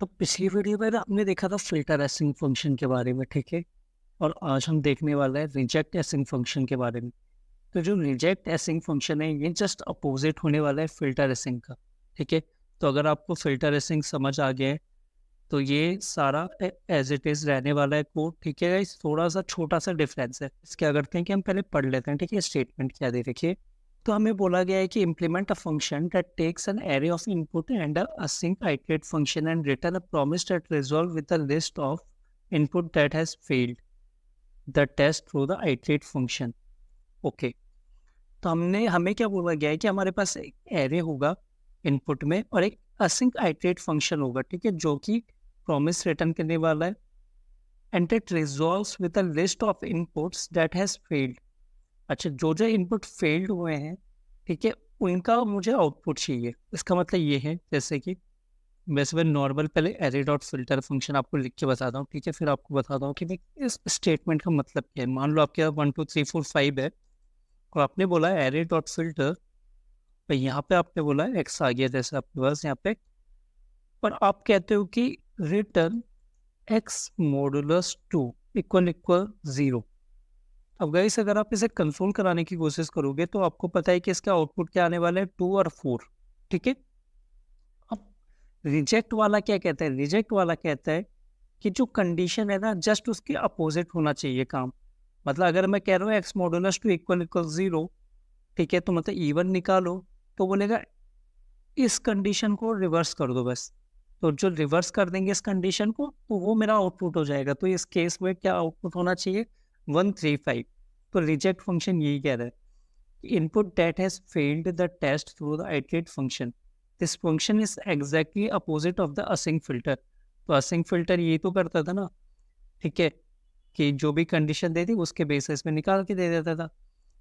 तो पिछली वीडियो में ना हमने देखा था फिल्टर एसिंग फंक्शन के बारे में, ठीक है। और आज हम देखने वाले हैं रिजेक्ट एसिंग फंक्शन के बारे में। तो जो रिजेक्ट एसिंग फंक्शन है ये जस्ट अपोजिट होने वाला है फिल्टर एसिंग का, ठीक है। तो अगर आपको फिल्टर एसिंग समझ आ गया है तो ये सारा एज इट इज रहने वाला है कोड, ठीक है। इस थोड़ा सा छोटा सा डिफरेंस है। इस क्या करते हैं कि हम पहले पढ़ लेते हैं, ठीक है। स्टेटमेंट क्या दे रखिए। तो हमें बोला गया है कि implement a function that takes an array of input and async iterate function and return a promise that resolve with a list of input that has failed the test through the iterate function. Okay. तो हमें क्या बोला गया है कि हमारे पास एक array होगा इनपुट में और एक असिंक आइटरेट फंक्शन होगा, ठीक है, जो कि प्रॉमिस रिटर्न करने वाला है and it resolves with a list of inputs that has failed. अच्छा, जो जो इनपुट फेल्ड हुए हैं, ठीक है, उनका मुझे आउटपुट चाहिए। इसका मतलब ये है जैसे कि वैसे मैं नॉर्मल पहले एरे डॉट फिल्टर फंक्शन आपको लिख के बताता हूँ, ठीक है। फिर आपको बताता हूँ कि भाई इस स्टेटमेंट का मतलब क्या है। मान लो आपके यहाँ 1 2 3 4 5 है और आपने बोला एरे डॉट फिल्टर, और यहाँ पे आपने बोला एक्स आ गया जैसे आपके पास यहाँ पे, और आप कहते हो कि return x modulus 2 equal equal 0। अब गाइस अगर आप इसे कंसोल कराने की कोशिश करोगे तो आपको पता है कि इसका आउटपुट क्या आने वाला है, 2 और 4, ठीक है। अब रिजेक्ट वाला क्या कहता है, रिजेक्ट वाला कहता है कि जो कंडीशन है ना जस्ट उसके अपोजिट होना चाहिए काम। मतलब अगर मैं कह रहा हूँ एक्स मॉडुलस 2 इक्वल इक्वल 0, ठीक है, तो मतलब इवन निकालो, तो बोलेगा इस कंडीशन को रिवर्स कर दो बस। तो जो रिवर्स कर देंगे इस कंडीशन को तो वो मेरा आउटपुट हो जाएगा। तो इस केस में क्या आउटपुट होना चाहिए, 135। तो रिजेक्ट फंक्शन यही कह रहा है, input that has failed the test through the iterate function, this function is exactly opposite of the async filter. तो असिंक फिल्टर यही तो करता था ना, ठीक है, कि जो भी कंडीशन दे दी उसके बेसिस में निकाल के दे देता था।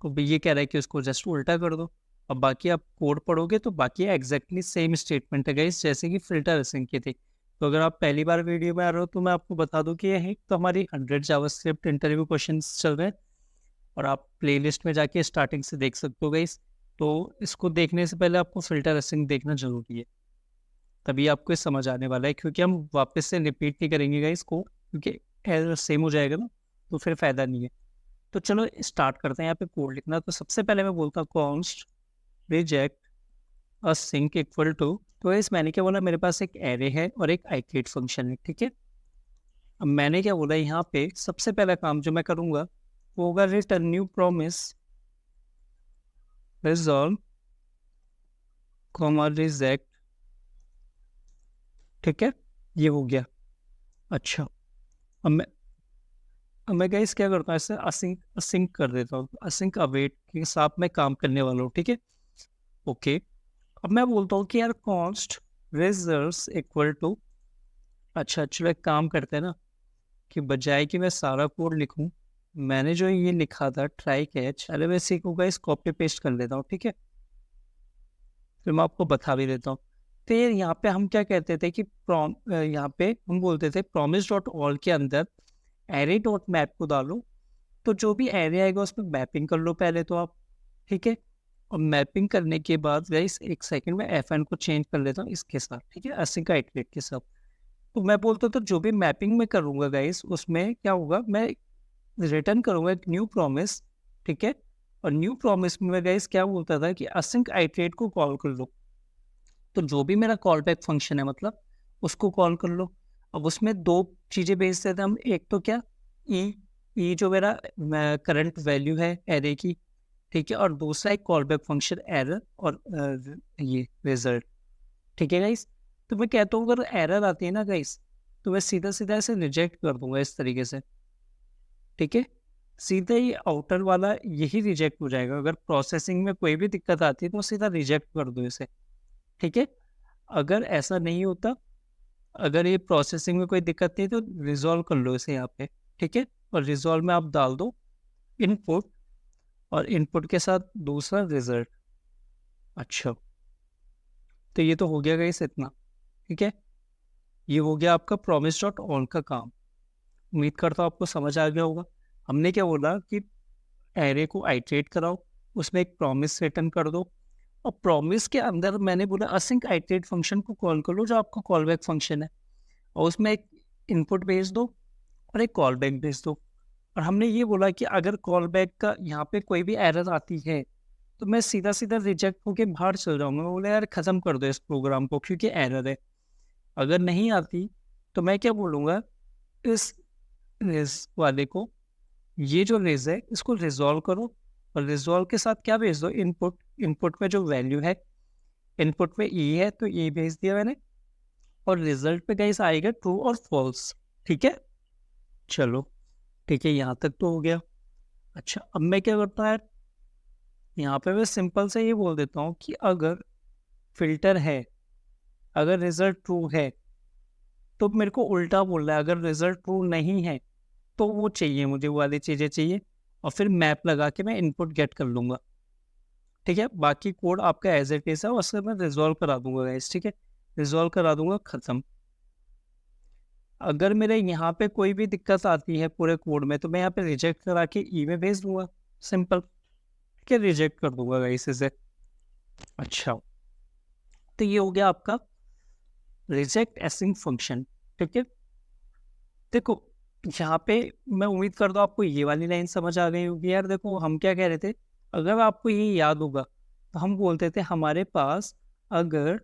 तो ये कह रहा है कि उसको जस्ट उल्टा कर दो। अब बाकी आप कोड पढ़ोगे तो बाकी एग्जैक्टली सेम स्टेटमेंट है गाइस, जैसे कि फिल्टर असिंक की थी। तो अगर आप पहली बार वीडियो में आ रहे हो तो मैं आपको बता दूं कि ये है तो हमारी 100 जावास्क्रिप्ट इंटरव्यू क्वेश्चंस चल रहे हैं और आप प्लेलिस्ट में जाके स्टार्टिंग से देख सकते हो गाइस। तो इसको देखने से पहले आपको फिल्टर असिंक देखना जरूरी है, तभी आपको ये समझ आने वाला है, क्योंकि हम वापस से रिपीट नहीं करेंगे गाइस को, क्योंकि एरर सेम हो जाएगा ना, तो फिर फायदा नहीं है। तो चलो स्टार्ट करते हैं यहाँ पे कोड लिखना। तो सबसे पहले मैं बोलता हूँ const reject async equal to, तो इस मैंने क्या बोला, मेरे पास एक एरे है और एक आइटरेट फंक्शन है, ठीक है। अब मैंने क्या बोला यहाँ पे सबसे पहला काम जो मैं करूँगा वो होगा return new promise resolve comma reject, ठीक है, ये हो गया। अच्छा, अब मैं गाइस क्या करता हूँ, ऐसे असिंक असिंक कर देता हूँ, असिंक अवेट के साथ मैं काम करने वाला हूँ, ठीक है। ओके। अब मैं बोलता हूँ कि यार कॉन्स्ट रिजल्ट्स इक्वल टू, अच्छा चलो एक काम करते हैं ना, कि बजाय कि मैं सारा कोड लिखूं, मैंने जो ये लिखा था ट्राई कैच, अरे मैं सीखूंगा इस कॉपी पेस्ट कर लेता हूँ, ठीक है। फिर मैं आपको बता भी देता हूँ। तो ये यहाँ पे हम क्या कहते थे कि यहाँ पे हम बोलते थे प्रॉमिस डॉट ऑल के अंदर एरे डॉट मैप को डालो, तो जो भी एरे आएगा उसमें मैपिंग कर लो पहले तो आप, ठीक है। और मैपिंग करने के बाद गाइस एक सेकंड में एफ एन को चेंज कर लेता हूँ इसके साथ, ठीक है, 80 का इटरेट के साथ। तो मैं बोलता हूँ तो जो भी मैपिंग में करूँगा गाइस उसमें क्या होगा, मैं रिटर्न करूँगा एक न्यू प्रॉमिस, ठीक है। और न्यू प्रॉमिस में मैं गाइस क्या बोलता था कि असिंक आइटरेट को कॉल कर लो। तो जो भी मेरा कॉल बैक फंक्शन है मतलब उसको कॉल कर लो। अब उसमें दो चीज़ें भेजते थे हम, एक तो क्या ई, ई जो मेरा करंट वैल्यू है एरे की, ठीक है, और दूसरा एक कॉल बैक फंक्शन एरर और ये रिजल्ट, ठीक है गाइस। तो मैं कहता हूँ अगर एरर आती है ना गाइस तो मैं सीधा सीधा ऐसे रिजेक्ट कर दूंगा इस तरीके से, ठीक है। सीधा ही आउटर वाला यही रिजेक्ट हो जाएगा। अगर प्रोसेसिंग में कोई भी दिक्कत आती है तो सीधा रिजेक्ट कर दो इसे, ठीक है। अगर ऐसा नहीं होता, अगर ये प्रोसेसिंग में कोई दिक्कत नहीं तो रिजॉल्व कर लो इसे यहाँ पे, ठीक है। और रिजॉल्व में आप डाल दो इनपुट और इनपुट के साथ दूसरा रिजल्ट। अच्छा, तो ये तो हो गया गाइस इतना, ठीक है। ये हो गया आपका प्रॉमिस डॉट ऑन का काम। उम्मीद करता हूँ आपको समझ आ गया होगा। हमने क्या बोला कि एरे को आइटरेट कराओ, उसमें एक प्रॉमिस रिटर्न कर दो, और प्रॉमिस के अंदर मैंने बोला असिंक आइटरेट फंक्शन को कॉल कर लो जो आपका कॉल बैक फंक्शन है। और उसमें एक इनपुट भेज दो और एक कॉल बैक भेज दो। और हमने ये बोला कि अगर कॉल बैक का यहाँ पे कोई भी एरर आती है तो मैं सीधा सीधा रिजेक्ट होके बाहर चल जाऊंगा। मैं बोला यार ख़त्म कर दो इस प्रोग्राम को क्योंकि एरर है। अगर नहीं आती तो मैं क्या बोलूँगा, इस रेज वाले को, ये जो रेज है इसको रिजॉल्व करो और रिजॉल्व के साथ क्या भेज दो, इनपुट। इनपुट में जो वैल्यू है, इनपुट में ई है तो ई भेज दिया मैंने, और रिजल्ट पे गाइस आएगा ट्रू और फॉल्स। ठीक है, चलो ठीक है, यहाँ तक तो हो गया। अच्छा, अब मैं क्या करता है, यहाँ पे मैं सिंपल से ये बोल देता हूँ कि अगर फिल्टर है, अगर रिजल्ट ट्रू है तो मेरे को उल्टा बोल रहा है, अगर रिजल्ट ट्रू नहीं है तो वो चाहिए, मुझे वो वाली चीज़ें चाहिए, और फिर मैप लगा के मैं इनपुट गेट कर लूँगा। ठीक है, बाकी कोड आपका एज इट इज़ है, उससे मैं रिजॉल्व करा दूंगा गाइस। ठीक है, रिजॉल्व करा दूंगा, ख़त्म। अगर मेरे यहाँ पे कोई भी दिक्कत आती है पूरे कोड में तो मैं यहाँ पे रिजेक्ट करा के ई में भेज दूंगा, सिंपल। ठीक है, रिजेक्ट कर दूंगा गाइस इसे। अच्छा, तो ये हो गया आपका रिजेक्ट एसिंग फंक्शन। ठीक है, देखो यहाँ पे मैं उम्मीद करता हूँ आपको ये वाली लाइन समझ आ गई होगी। यार देखो हम क्या कह रहे थे, अगर आपको ये याद होगा तो हम बोलते थे हमारे पास अगर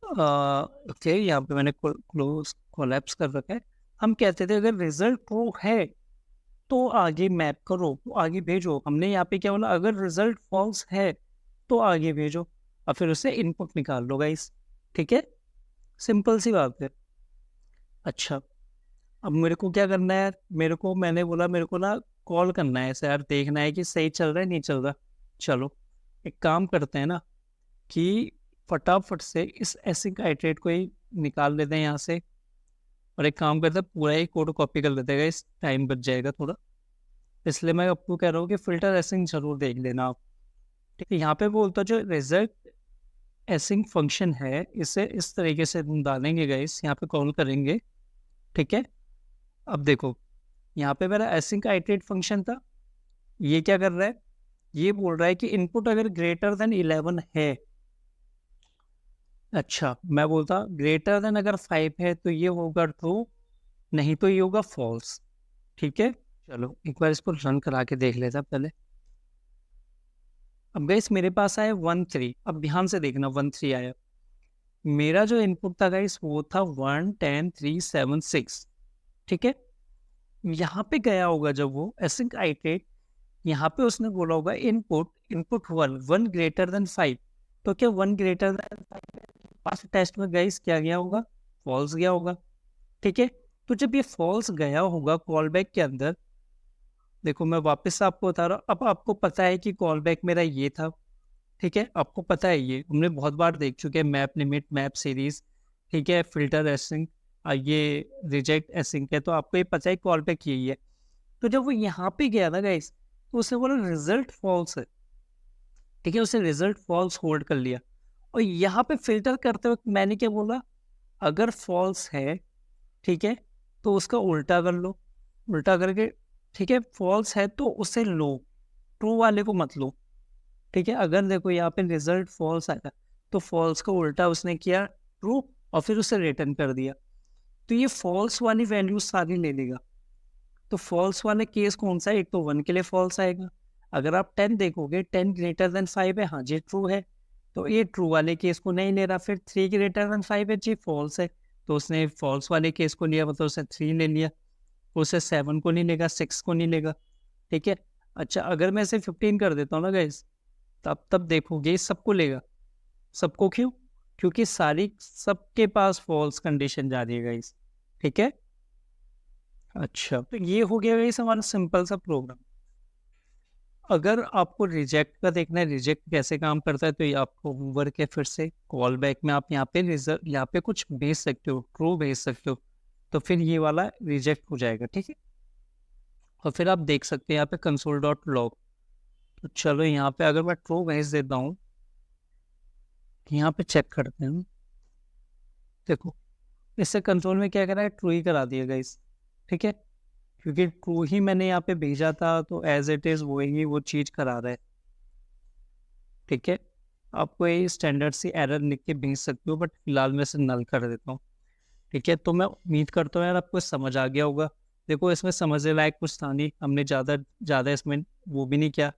ओके, यहाँ पे मैंने क्लोज कोलैप्स कर रखा है। हम कहते थे अगर रिजल्ट ट्रू है तो आगे मैप करो, तो आगे भेजो। हमने यहाँ पे क्या बोला, अगर रिजल्ट फॉल्स है तो आगे भेजो और फिर उससे इनपुट निकाल लो गाइस। ठीक है, सिंपल सी बात है। अच्छा, अब मेरे को क्या करना है, मेरे को, मैंने बोला मेरे को ना कॉल करना है ऐसे यार, देखना है कि सही चल रहा है नहीं चल रहा। चलो एक काम करते हैं ना कि फटाफट से इस एसिंक आइट्रेट को ही निकाल देते हैं यहाँ से, और एक काम करते हैं पूरा ही कोड कॉपी कर लेते हैं, इस टाइम बच जाएगा थोड़ा। इसलिए मैं आपको कह रहा हूँ कि फिल्टर एसिंक जरूर देख लेना आप। ठीक है, यहाँ पे बोलता जो रिजल्ट एसिंक फंक्शन है इसे इस तरीके से हम डालेंगे गाइस, यहाँ पे कॉल करेंगे। ठीक है, अब देखो यहाँ पे मेरा एसिंक आइट्रेट फंक्शन था, ये क्या कर रहा है, ये बोल रहा है कि इनपुट अगर ग्रेटर देन 11 है। अच्छा, मैं बोलता ग्रेटर देन अगर 5 है तो ये होगा ट्रू, नहीं तो ये होगा फॉल्स। ठीक है, चलो एक बार इसको रन करा के देख लेता पहले। अब गाइस मेरे पास आया 1 3, अब ध्यान से देखना 1 3 आया। मेरा जो इनपुट था गाइस वो था 1 10 3 7 6। ठीक है, यहाँ पे गया होगा जब वो एसिंक आइट्रेट, यहाँ पे उसने बोला होगा इनपुट इनपुट 1 ग्रेटर देन 5। तो क्या 1 ग्रेटर देन 5 पास टेस्ट में गाइस क्या गया होगा, फॉल्स गया होगा। ठीक है, तो जब ये फॉल्स गया होगा कॉल बैक के अंदर, देखो मैं वापस आपको बता रहा हूँ, अब आपको पता है कि कॉल बैक मेरा ये था। ठीक है, आपको पता है, ये हमने बहुत बार देख चुके हैं, मैप लिमिट, मैप सीरीज। ठीक है, फिल्टर एसिंक, ये रिजेक्ट एसिंक है, तो आपको ये पता है कॉल बैक यही है। तो जब वो यहाँ पे गया ना गाइस तो उसने बोला रिजल्ट फॉल्स है। ठीक है, उसने रिजल्ट फॉल्स होल्ड कर लिया, और यहाँ पे फिल्टर करते वक्त मैंने क्या बोला, अगर फॉल्स है, ठीक है, तो उसका उल्टा कर लो, उल्टा करके, ठीक है, फॉल्स है तो उसे लो, ट्रू वाले को मत लो। ठीक है, अगर देखो यहाँ पे रिजल्ट फॉल्स आया तो फॉल्स का उल्टा उसने किया ट्रू, और फिर उसे रिटर्न कर दिया, तो ये फॉल्स वाली वैल्यू सारी ले लेगा। तो फॉल्स वाले केस कौन सा है, एक तो 1 के लिए फॉल्स आएगा। अगर आप 10 देखोगे, 10 ग्रेटर देन 5 है, हाँ जी ट्रू है, तो ये ट्रू वाले केस को नहीं ले रहा। फिर 3 ग्रेटर देन 5 है जी, फॉल्स है, तो उसने फॉल्स वाले केस को लिया, मतलब उसने 3 ले लिया, उसे 7 को नहीं लेगा, 6 को नहीं लेगा। ठीक है, अच्छा अगर मैं इसे 15 कर देता हूँ ना गाइस, तब देखोगे सबको लेगा। सबको क्यों, क्योंकि सारी सबके पास फॉल्स कंडीशन जा रही है गाइस। ठीक है, अच्छा तो ये हो गया गाइस हमारा सिंपल सा प्रोग्राम। अगर आपको रिजेक्ट का देखना है, रिजेक्ट कैसे काम करता है, तो ये आपको होमवर्क है, फिर से कॉल बैक में आप यहाँ पे रिजल्ट, यहाँ पे कुछ भेज सकते हो, ट्रू भेज सकते हो, तो फिर ये वाला रिजेक्ट हो जाएगा। ठीक है, और फिर आप देख सकते हैं यहाँ पे कंसोल डॉट लॉग। तो चलो यहाँ पे अगर मैं ट्रू भेज देता हूँ, यहाँ पे चेक करते हैं, देखो इससे कंसोल में क्या करा है, ट्रू ही करा दिया गाइस। ठीक है, क्योंकि ट्रू ही मैंने यहाँ पे भेजा था, तो एज इट इज वही वो चीज करा रहा है। ठीक है, आपको ये स्टैंडर्ड सी एरर लिख के भेज सकते हो, बट फिलहाल मैं इसे नल कर देता हूँ। ठीक है, तो मैं उम्मीद करता हूँ यार आपको समझ आ गया होगा। देखो इसमें समझने लायक कुछ था नहीं, हमने ज़्यादा ज़्यादा इसमें वो भी नहीं किया,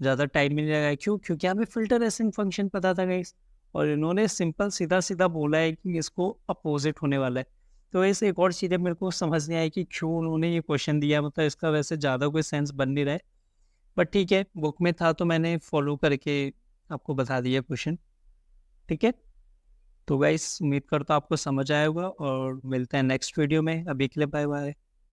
ज़्यादा टाइम भी नहीं लगाया। क्यों? क्योंकि हमें फ़िल्टर रेसिंग फ़ंक्शन पता था गाइस, और इन्होंने सिंपल सीधा-सीधा बोला है कि इसको अपोज़िट होने वाला है। तो ऐसे एक और चीज़ है मेरे को समझ नहीं आई कि क्यों उन्होंने ये क्वेश्चन दिया, मतलब इसका वैसे ज़्यादा कोई सेंस बन नहीं रहा है। बट ठीक है, बुक में था तो मैंने फ़ॉलो करके आपको बता दिया क्वेश्चन, ठीक है? तो गाइस उम्मीद करता हूँ आपको समझ आया होगा और मिलते हैं नेक्स्ट वीडियो में। अभी के लिए बाय बाय।